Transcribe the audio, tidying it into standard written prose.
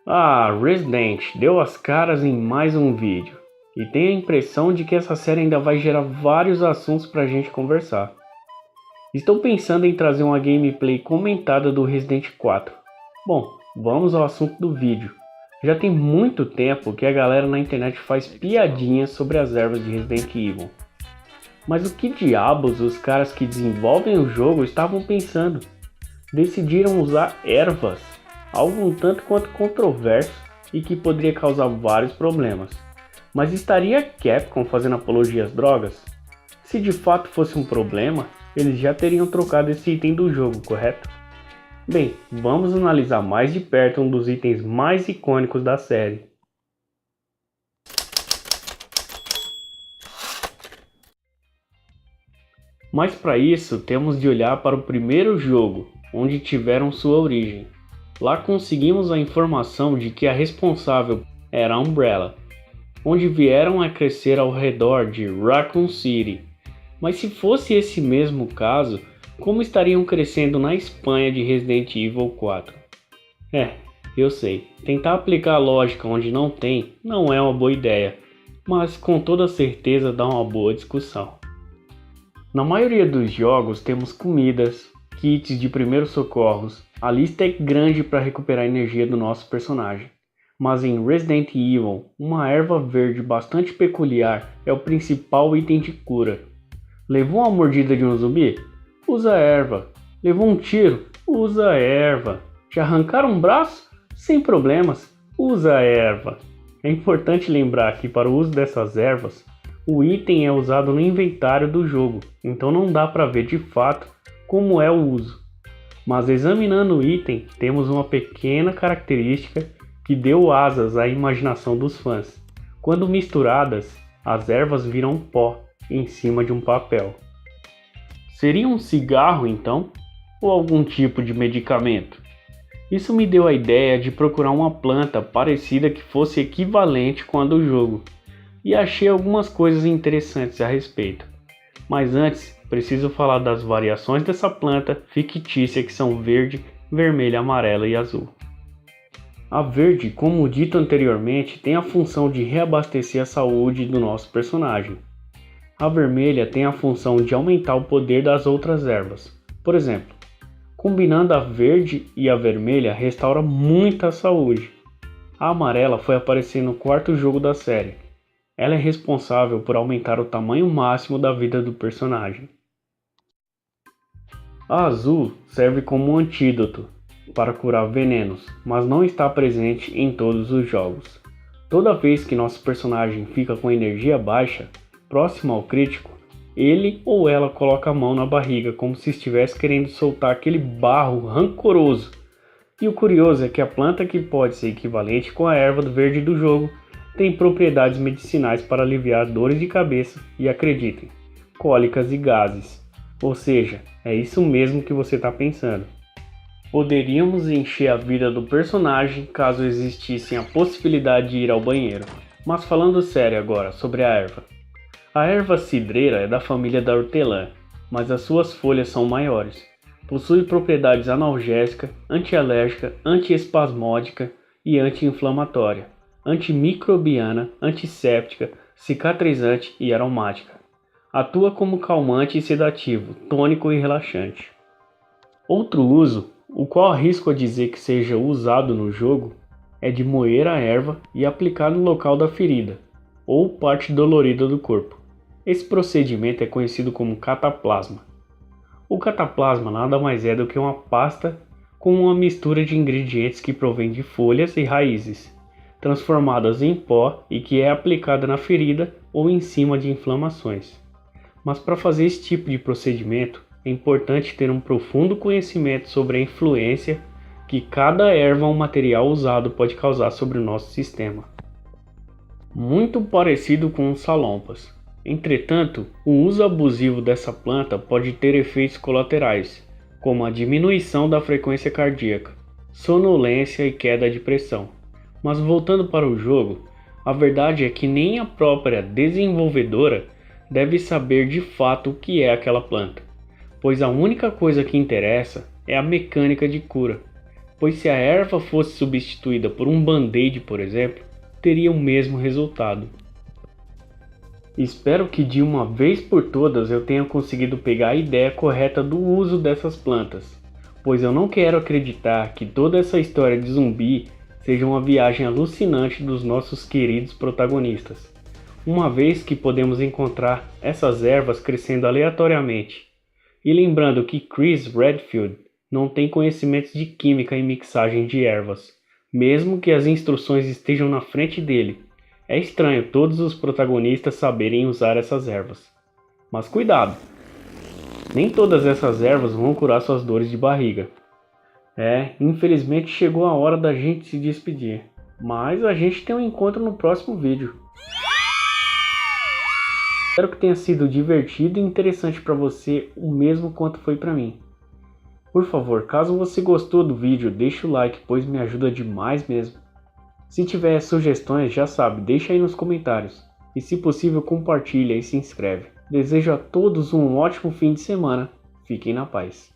Resident deu as caras em mais um vídeo, e tenho a impressão de que essa série ainda vai gerar vários assuntos pra gente conversar. Estou pensando em trazer uma gameplay comentada do Resident 4. Bom, vamos ao assunto do vídeo. Já tem muito tempo que a galera na internet faz piadinhas sobre as ervas de Resident Evil. Mas o que diabos os caras que desenvolvem o jogo estavam pensando? Decidiram usar ervas, algo um tanto quanto controverso e que poderia causar vários problemas. Mas estaria Capcom fazendo apologia às drogas? Se de fato fosse um problema, eles já teriam trocado esse item do jogo, correto? Bem, vamos analisar mais de perto um dos itens mais icônicos da série. Mas para isso temos de olhar para o primeiro jogo, onde tiveram sua origem. Lá conseguimos a informação de que a responsável era a Umbrella, onde vieram a crescer ao redor de Raccoon City. Mas se fosse esse mesmo caso, como estariam crescendo na Espanha de Resident Evil 4? Eu sei, tentar aplicar a lógica onde não tem não é uma boa ideia, mas com toda certeza dá uma boa discussão. Na maioria dos jogos temos comidas, kits de primeiros socorros, a lista é grande para recuperar a energia do nosso personagem. Mas em Resident Evil, uma erva verde bastante peculiar é o principal item de cura. Levou uma mordida de um zumbi? Usa a erva. Levou um tiro? Usa a erva. Te arrancaram um braço? Sem problemas, usa a erva. É importante lembrar que para o uso dessas ervas, o item é usado no inventário do jogo, então não dá para ver de fato como é o uso. Mas examinando o item, temos uma pequena característica que deu asas à imaginação dos fãs. Quando misturadas, as ervas viram pó em cima de um papel. Seria um cigarro então? Ou algum tipo de medicamento? Isso me deu a ideia de procurar uma planta parecida que fosse equivalente com a do jogo, e achei algumas coisas interessantes a respeito. Mas antes, preciso falar das variações dessa planta fictícia que são verde, vermelha, amarela e azul. A verde, como dito anteriormente, tem a função de reabastecer a saúde do nosso personagem. A vermelha tem a função de aumentar o poder das outras ervas. Por exemplo, combinando a verde e a vermelha restaura muita saúde. A amarela foi aparecer no quarto jogo da série. Ela é responsável por aumentar o tamanho máximo da vida do personagem. A azul serve como um antídoto para curar venenos, mas não está presente em todos os jogos. Toda vez que nosso personagem fica com energia baixa, próximo ao crítico, ele ou ela coloca a mão na barriga como se estivesse querendo soltar aquele barro rancoroso. E o curioso é que a planta que pode ser equivalente com a erva verde do jogo tem propriedades medicinais para aliviar dores de cabeça e, acreditem, cólicas e gases. Ou seja, é isso mesmo que você está pensando. Poderíamos encher a vida do personagem caso existisse a possibilidade de ir ao banheiro. Mas falando sério agora sobre a erva. A erva cidreira é da família da hortelã, mas as suas folhas são maiores. Possui propriedades analgésica, antialérgica, antiespasmódica e anti-inflamatória, antimicrobiana, antisséptica, cicatrizante e aromática. Atua como calmante e sedativo, tônico e relaxante. Outro uso, o qual arrisco a dizer que seja usado no jogo, é de moer a erva e aplicar no local da ferida, ou parte dolorida do corpo. Esse procedimento é conhecido como cataplasma. O cataplasma nada mais é do que uma pasta com uma mistura de ingredientes que provém de folhas e raízes, transformadas em pó e que é aplicada na ferida ou em cima de inflamações. Mas para fazer esse tipo de procedimento, é importante ter um profundo conhecimento sobre a influência que cada erva ou material usado pode causar sobre o nosso sistema. Muito parecido com os salompas. Entretanto, o uso abusivo dessa planta pode ter efeitos colaterais, como a diminuição da frequência cardíaca, sonolência e queda de pressão. Mas voltando para o jogo, a verdade é que nem a própria desenvolvedora deve saber de fato o que é aquela planta, pois a única coisa que interessa é a mecânica de cura. pois se a erva fosse substituída por um band-aid, por exemplo, teria o mesmo resultado. Espero que de uma vez por todas eu tenha conseguido pegar a ideia correta do uso dessas plantas, pois eu não quero acreditar que toda essa história de zumbi seja uma viagem alucinante dos nossos queridos protagonistas, uma vez que podemos encontrar essas ervas crescendo aleatoriamente. E lembrando que Chris Redfield não tem conhecimentos de química e mixagem de ervas, mesmo que as instruções estejam na frente dele. É estranho todos os protagonistas saberem usar essas ervas. Mas cuidado! Nem todas essas ervas vão curar suas dores de barriga. Infelizmente chegou a hora da gente se despedir. Mas a gente tem um encontro no próximo vídeo. Espero que tenha sido divertido e interessante para você, o mesmo quanto foi para mim. Por favor, caso você gostou do vídeo, deixa o like, pois me ajuda demais mesmo. Se tiver sugestões, já sabe, deixa aí nos comentários. E se possível, compartilha e se inscreve. Desejo a todos um ótimo fim de semana. Fiquem na paz.